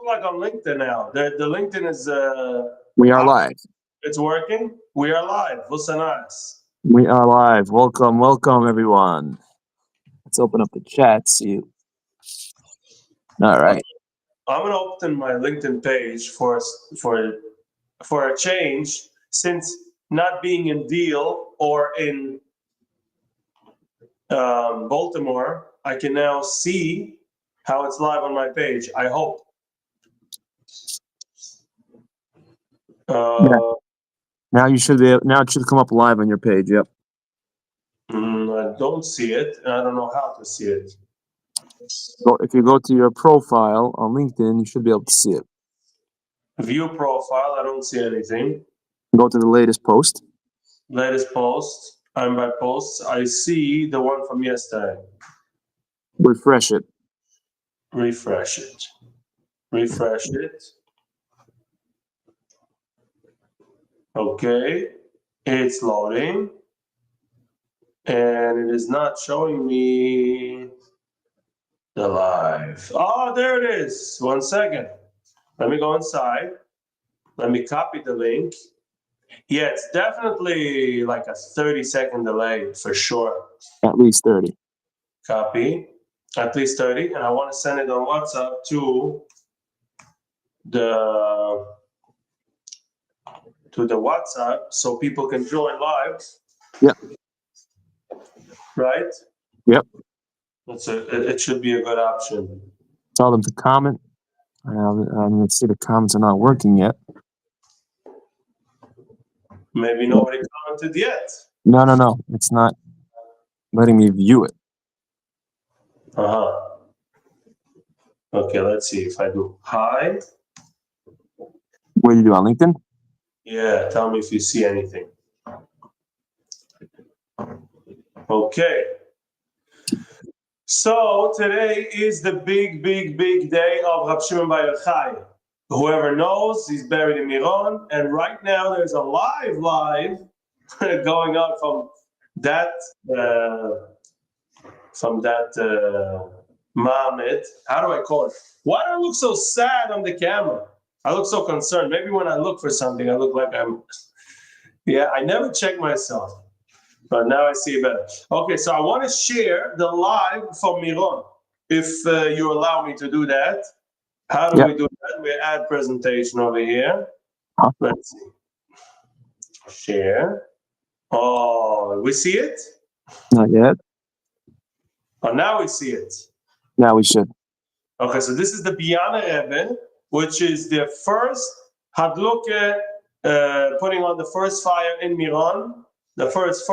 like on LinkedIn now. The LinkedIn is We are live. it's working. We are live. Listen us. We are live. Welcome, everyone. Let's open up the chat. See you. All right. I'm gonna open my LinkedIn page for a change, since not being in Deal or in Baltimore, I can now see how it's live on my page. I hope. Now you should be. Now it should come up live on your page. Yep. I don't see it, and I don't know how to see it. So if you go to your profile on LinkedIn, you should be able to see it. View profile. I don't see anything. Go to the latest post. Latest post. I'm by posts. I see the one from yesterday. Refresh it. Refresh it. Refresh it. Okay. It's loading. And it is not showing me the live. Oh, there it is. 1 second. Let me go inside. Let me copy the link. Yeah, it's definitely like a 30-second delay for sure. At least 30. Copy. At least 30. And I want to send it on WhatsApp to the WhatsApp so people can join live. Yep. Right? Yep. It should be a good option. Tell them to comment. Let's see, the comments are not working yet. Maybe nobody commented yet. No. It's not letting me view it. Okay, let's see if I do. Hi. What do you do on LinkedIn? Yeah, tell me if you see anything. Okay. So today is the big day of Rav Shimon Bar Yochai. Whoever knows, he's buried in Miron, and right now there's a live going on from that Mohammed. How do I call it? Why do I look so sad on the camera? I look so concerned. Maybe when I look for something, I look like I never check myself. But now I see it better. Okay, so I want to share the live from Miron, if you allow me to do that. How do we do that? We add presentation over here. Let's see. Share. Oh, we see it? Not yet. Oh, now we see it. Now we should. Okay, so this is the Biyana Rebbe, which is the first Hadluke, putting on the first fire in Miron. The first,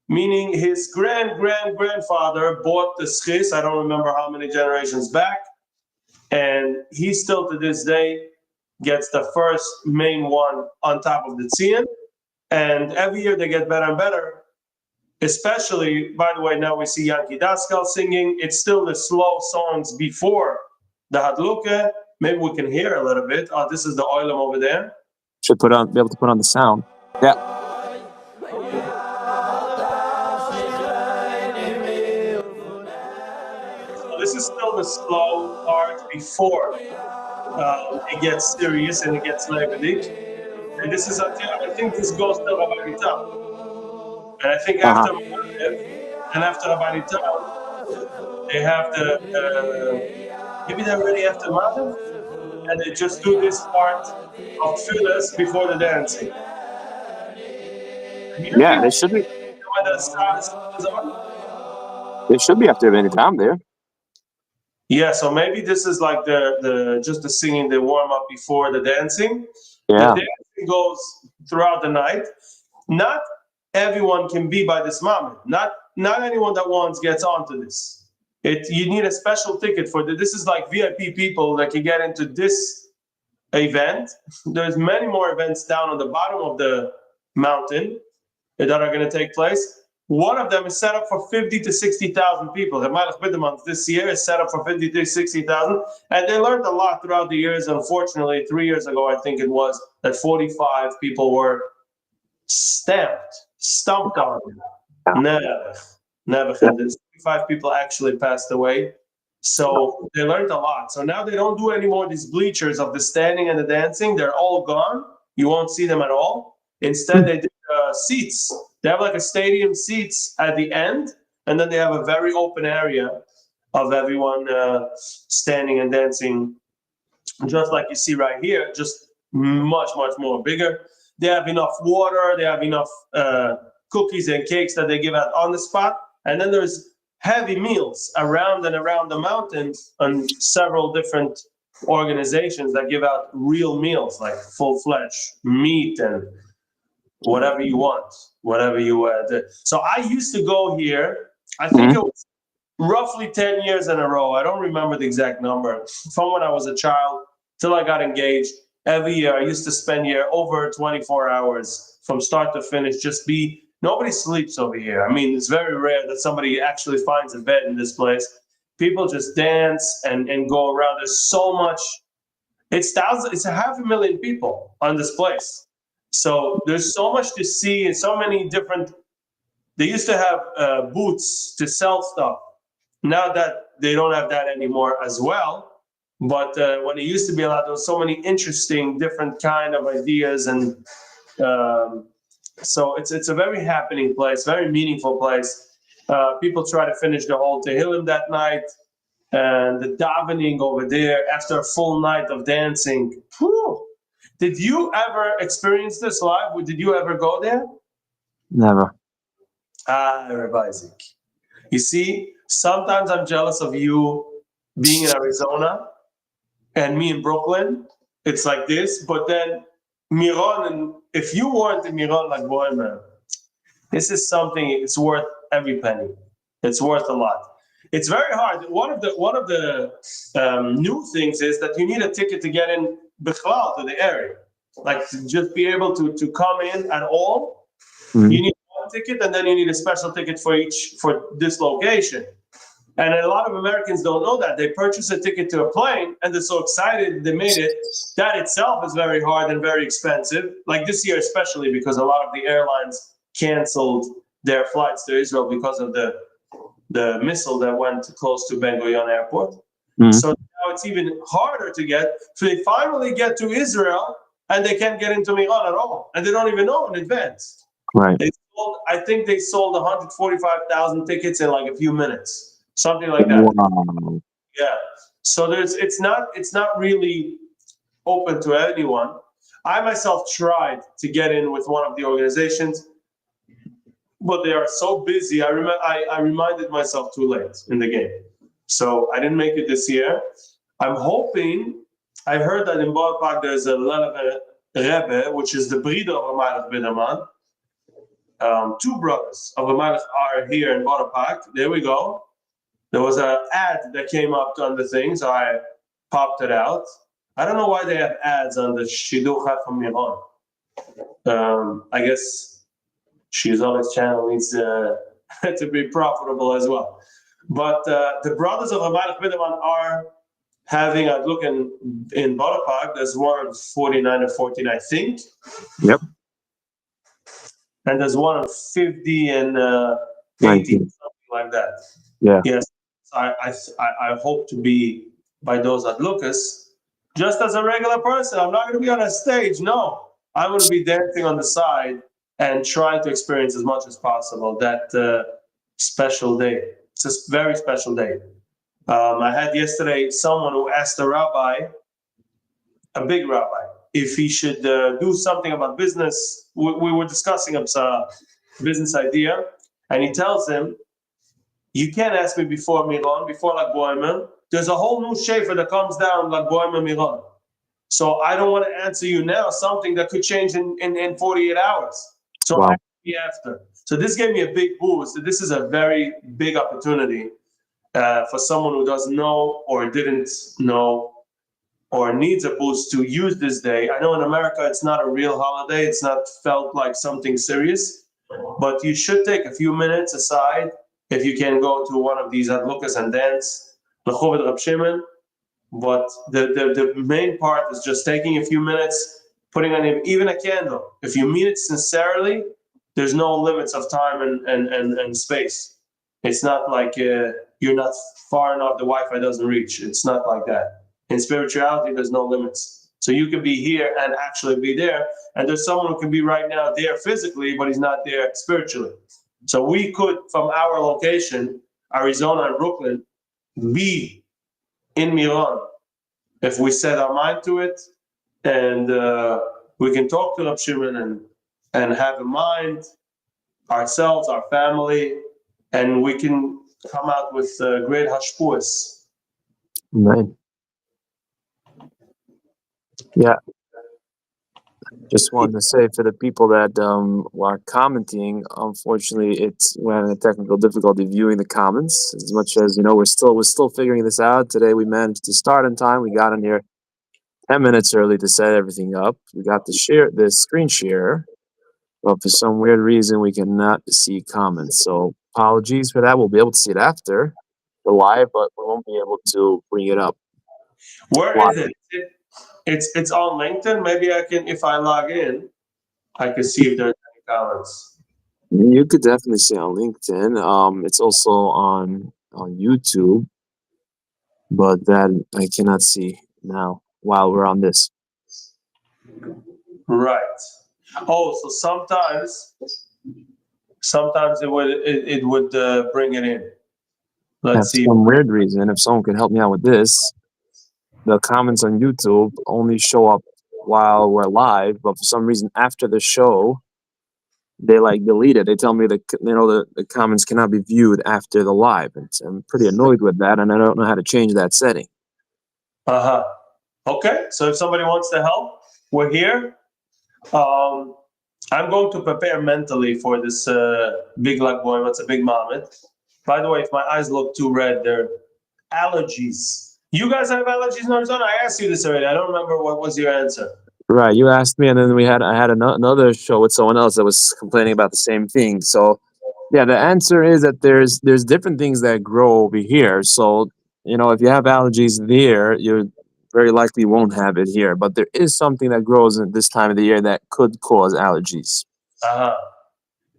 meaning his grandfather bought the schis, I don't remember how many generations back, and he still to this day gets the first main one on top of the tzion, and every year they get better and better. Especially, by the way, now we see Yankee Daskal singing. It's still the slow songs before the Hadluke. Maybe we can hear a little bit. Oh, this is the oilam over there. Should be able to put on the sound. Yeah. This is still the slow part before it gets serious and it gets levendig. And this is, I think this goes to Rabbi Tam. And I think after Rabbi Tam, they have maybe they're already after Mativ, and they just do this part of tefillas before the dancing. Yeah, they should be. When the sound is on. They should be after any time there. Yeah, so maybe this is like the just the singing, the warm up before the dancing. Yeah. The dancing goes throughout the night. Not everyone can be by this moment. Not anyone that wants gets onto this. You need a special ticket for this. This is like VIP people that can get into this event. There's many more events down on the bottom of the mountain that are going to take place. One of them is set up for 50 to 60,000 people. The Malach Bidemans this year is set up for 50 to 60,000. And they learned a lot throughout the years. Unfortunately, 3 years ago, I think it was, that 45 people were stumped on. Never. And 65 people actually passed away. So they learned a lot. So now they don't do anymore these bleachers of the standing and the dancing. They're all gone. You won't see them at all. Instead, they did seats. They have like a stadium seats at the end, and then they have a very open area of everyone standing and dancing, just like you see right here, just much, much more bigger. They have enough water. They have enough cookies and cakes that they give out on the spot. And then there's heavy meals around and around the mountains on several different organizations that give out real meals, like full-fledged meat and whatever you want, whatever you So I used to go here, I think it was roughly 10 years in a row. I don't remember the exact number. From when I was a child till I got engaged, every year I used to spend here over 24 hours from start to finish. Nobody sleeps over here. I mean, it's very rare that somebody actually finds a bed in this place. People just dance and go around. There's so much. It's 500,000 people on this place. So there's so much to see and so many different. They used to have booths to sell stuff. Now that they don't have that anymore as well. But when it used to be allowed, there was so many interesting, different kind of ideas. And so it's a very happening place, very meaningful place. People try to finish the whole Tehillim that night. And the davening over there after a full night of dancing. Whew. Did you ever experience this live? Did you ever go there? Never. Rabbi Isaac. You see, sometimes I'm jealous of you being in Arizona and me in Brooklyn. It's like this, but then Miron, and if you weren't in Miron like Bohemian, this is something, it's worth every penny. It's worth a lot. It's very hard. One of the new things is that you need a ticket to get in Bichlal to the area. Like to just be able to come in at all, you need one ticket, and then you need a special ticket for this location. And a lot of Americans don't know that. They purchase a ticket to a plane, and they're so excited they made it. That itself is very hard and very expensive. Like this year especially, because a lot of the airlines canceled their flights to Israel because of the missile that went close to Ben Gurion Airport. So now it's even harder to get. So they finally get to Israel, and they can't get into Miran at all. And they don't even know in advance. Right. I think they sold 145,000 tickets in like a few minutes. Something like that. Wow. Yeah. So it's not really open to anyone. I myself tried to get in with one of the organizations, but they are so busy. I reminded myself too late in the game. So I didn't make it this year. I'm hoping, I heard that in Borough Park there's a Rebbe, which is the breeder of a Malach Biderman. Two brothers of a Malach are here in Borough Park. There we go. There was an ad that came up on the thing, so I popped it out. I don't know why they have ads on the Shidur Chai from Miron. I guess Shizola's channel needs to be profitable as well. But the brothers of Hamalach Biderman are having a look in Borough Park. There's one on 49 and 14, I think. Yep. And there's one on 50 and 18, something like that. Yeah. Yes. I hope to be by those at Lucas, just as a regular person. I'm not going to be on a stage. No, I'm going to be dancing on the side and trying to experience as much as possible that special day. It's a very special day. I had yesterday someone who asked a rabbi, a big rabbi, if he should do something about business. We were discussing a business idea, and he tells him, you can't ask me before Miron, before Lag Boimer. There's a whole new shafer that comes down Lag Boimer Miron. So I don't want to answer you now something that could change in 48 hours. So Wow. ask me after. So this gave me a big boost. This is a very big opportunity for someone who doesn't know or didn't know or needs a boost to use this day. I know in America it's not a real holiday. It's not felt like something serious. But you should take a few minutes aside if you can go to one of these adlukas and dance, L'chovet Rab Shimon. But the main part is just taking a few minutes, putting on even a candle. If you mean it sincerely, there's no limits of time and space. It's not like you're not far enough, the Wi-Fi doesn't reach. It's not like that. In spirituality, there's no limits. So you can be here and actually be there. And there's someone who can be right now there physically, but he's not there spiritually. So we could, from our location, Arizona and Brooklyn, be in Milan if we set our mind to it, and we can talk to Rab Shimon and have in mind ourselves, our family, and we can come out with great hashpuas. Right. Yeah. Just wanted to say for the people that are commenting, unfortunately, we're having a technical difficulty viewing the comments. As much as we're still figuring this out. Today we managed to start on time. We got in here 10 minutes early to set everything up. We got the screen share, but for some weird reason we cannot see comments. So apologies for that. We'll be able to see it after the live, but we won't be able to bring it up. Where is it? It's on LinkedIn. Maybe I can, if I log in, I can see if there's any comments. You could definitely see on LinkedIn. It's also on YouTube, but that I cannot see now while we're on this. Right. Oh, so sometimes it would bring it in. Let's see. For some weird reason, if someone could help me out with this, the comments on YouTube only show up while we're live, but for some reason after the show, they delete it. They tell me that the comments cannot be viewed after the live. And I'm pretty annoyed with that, and I don't know how to change that setting. Okay, so if somebody wants to help, we're here. I'm going to prepare mentally for this big lag boy. It's a big moment. By the way, if my eyes look too red, they're allergies. You guys have allergies in Arizona? I asked you this already. I don't remember what was your answer. Right, you asked me, and then I had another show with someone else that was complaining about the same thing. So, yeah, the answer is that there's different things that grow over here. So, if you have allergies there, you very likely won't have it here. But there is something that grows at this time of the year that could cause allergies.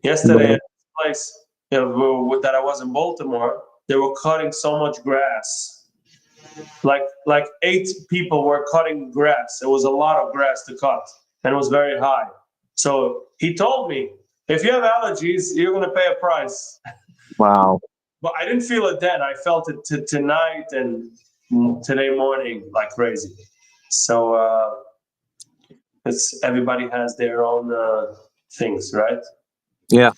Yesterday at this place that I was in Baltimore, they were cutting so much grass. Like 8 people were cutting grass. It was a lot of grass to cut, and it was very high. So he told me, if you have allergies, you're going to pay a price. Wow. But I didn't feel it then. I felt it tonight and today morning like crazy. So everybody has their own things, right? Yeah.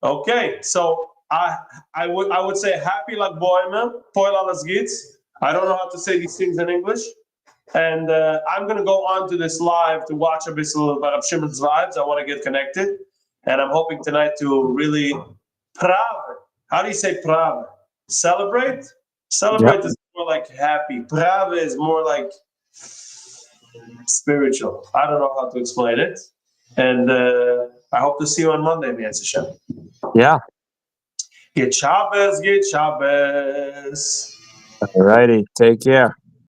Okay, so I would say happy Lag Boimer, Poil Alas Gitz. I don't know how to say these things in English. And I'm going to go on to this live to watch a bit of Rab Shimon's vibes. I want to get connected. And I'm hoping tonight to really prav. How do you say prav? Celebrate? Celebrate is more like happy. Prav is more like spiritual. I don't know how to explain it. And I hope to see you on Monday, Mi'ez Hashem. Yeah. Get Shabbos, get Shabbos. All righty. Take care.